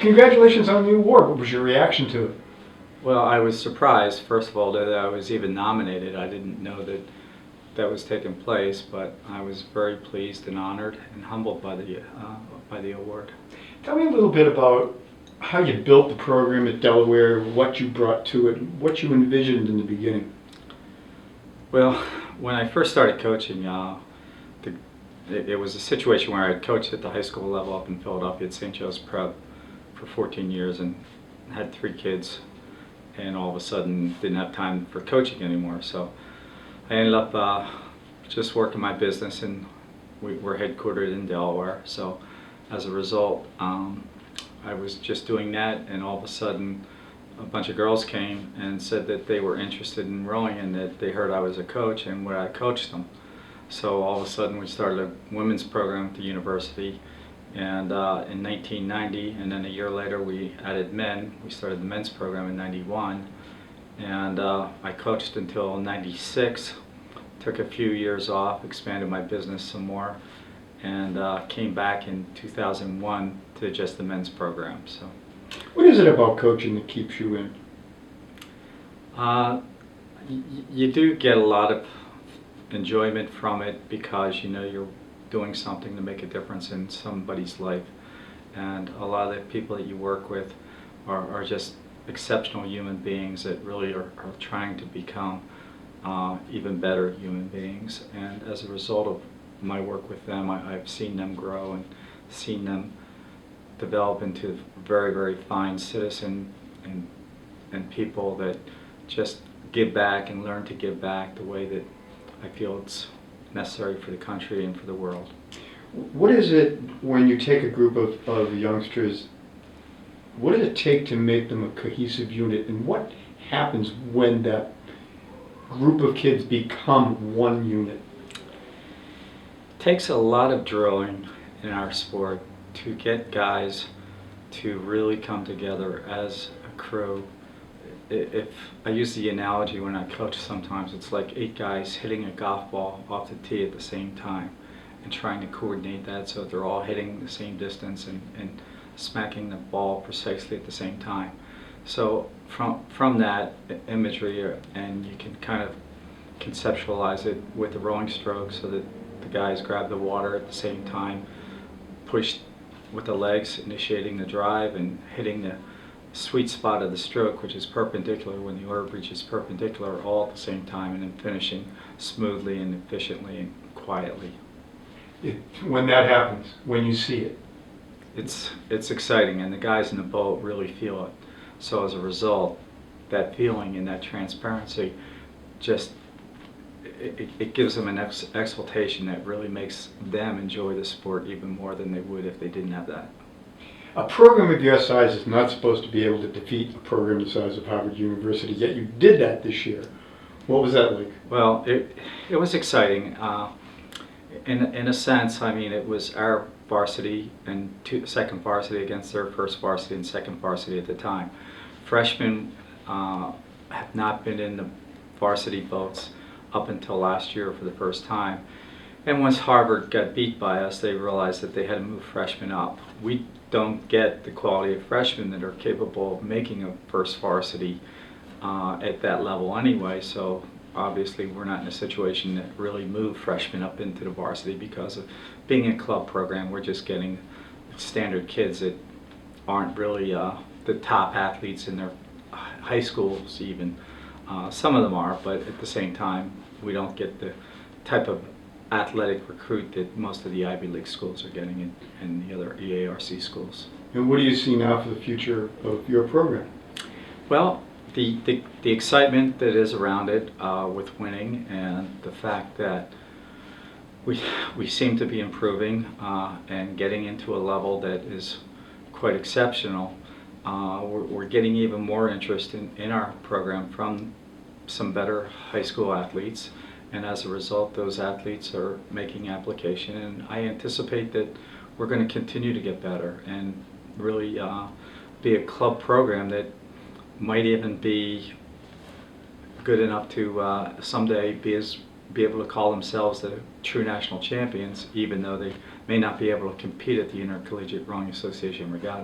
Congratulations on the award. What was your reaction to it? Well, I was surprised, first of all, that I was even nominated. I didn't know that that was taking place, but I was very pleased and honored and humbled by the award. Tell me a little bit about how you built the program at Delaware, what you brought to it, what you envisioned in the beginning. Well, when I first started coaching, it was a situation where I had coached at the high school level up in Philadelphia at St. Joe's Prep for 14 years and had 3 kids, and all of a sudden didn't have time for coaching anymore. So I ended up just working my business, and we're headquartered in Delaware. So as a result, I was just doing that, and all of a sudden a bunch of girls came and said that they were interested in rowing and that they heard I was a coach and would I coach them. So all of a sudden we started a women's program at the university, and in 1990, and then a year later we added men. We started the men's program in 91, and I coached until 96, took a few years off, expanded my business some more, and came back in 2001 to just the men's program. So, what is it about coaching that keeps you in? You do get a lot of enjoyment from it because you know you're doing something to make a difference in somebody's life, and a lot of the people that you work with are just exceptional human beings that really are trying to become even better human beings. And as a result of my work with them, I've seen them grow and seen them develop into very, very fine citizen and people that just give back and learn to give back the way that I feel it's necessary for the country and for the world. What is it when you take a group of youngsters, what does it take to make them a cohesive unit, and what happens when that group of kids become one unit? It takes a lot of drilling in our sport to get guys to really come together as a crew. If I use the analogy when I coach sometimes, it's like 8 guys hitting a golf ball off the tee at the same time and trying to coordinate that so that they're all hitting the same distance and smacking the ball precisely at the same time. So from that imagery, and you can kind of conceptualize it with the rowing stroke so that the guys grab the water at the same time, push with the legs, initiating the drive and hitting the sweet spot of the stroke, which is perpendicular when the oar reaches perpendicular, all at the same time, and then finishing smoothly and efficiently and quietly. When that happens, when you see it, it's exciting, and the guys in the boat really feel it. So as a result, that feeling and that transparency just it gives them an exaltation that really makes them enjoy the sport even more than they would if they didn't have that. A program of your size is not supposed to be able to defeat a program the size of Harvard University, yet you did that this year. What was that like? Well, it was exciting. In a sense, I mean, it was our varsity and second varsity against their first varsity and second varsity at the time. Freshmen have not been in the varsity boats up until last year for the first time. And once Harvard got beat by us, they realized that they had to move freshmen up. We don't get the quality of freshmen that are capable of making a first varsity at that level anyway, so obviously we're not in a situation that really move freshmen up into the varsity because of being a club program. We're just getting standard kids that aren't really the top athletes in their high schools even. Some of them are, but at the same time we don't get the type of athletic recruit that most of the Ivy League schools are getting and the other EARC schools. And what do you see now for the future of your program? Well, the excitement that is around it with winning, and the fact that we seem to be improving and getting into a level that is quite exceptional. We're getting even more interest in our program from some better high school athletes, and as a result those athletes are making application, and I anticipate that we're going to continue to get better and really be a club program that might even be good enough to someday be able to call themselves the true national champions, even though they may not be able to compete at the Intercollegiate Rowing Association Regatta.